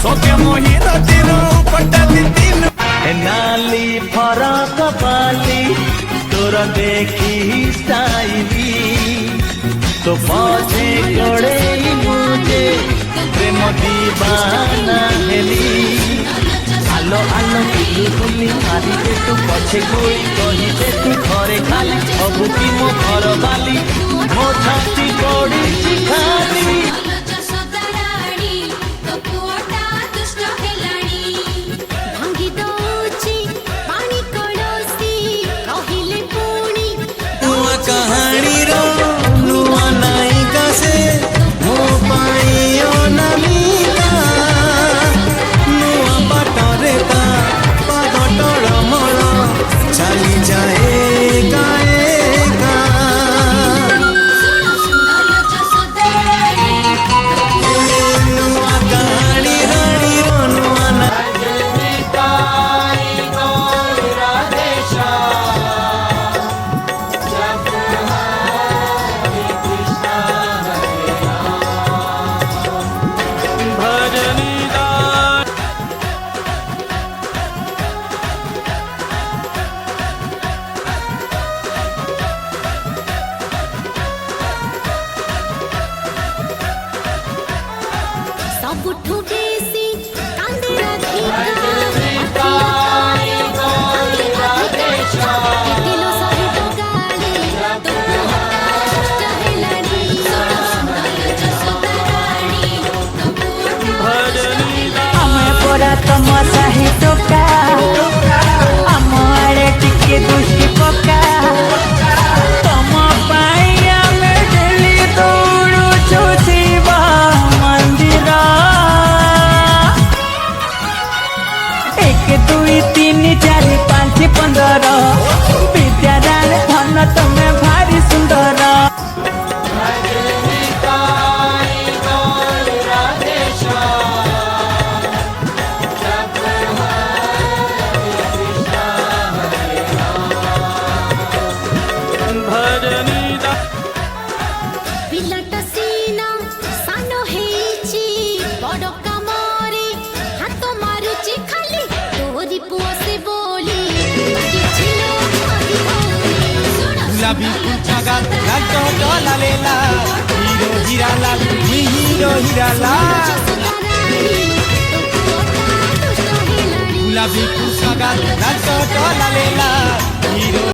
सोके मोहिर तीनो पटली तीन नाली फरक बाली तोर देखी स्टाइली तो पछे गड़े मुझे प्रेम दीवाना हेली आलो आलो बुली मारी दे तू पछे कोई कही दे तू घरे खाली सबू की मो घर बाली मो छाती पड़ी खाली कहानी रो नुआ नायिका से मो पाइयो नमीना नुआ बाटरे ता पागटर मळ चली जाए गाएगा नुआ कहानी रानी रो नुआ ना तम साही टोका आम आड़े टिके दृष्टि पका तम पाई आमे डेली दौड़ुछु शिव मंदिर 1 2 3 4 5 15 विद्यादान धन तमे भारी सुंदर गुलाबी कुंचागा लाडो डोला लेला हीरो हीरा लाल हीरो हीरा लाल गुलाबी कुंचागा लाडो डोला लेला हीरो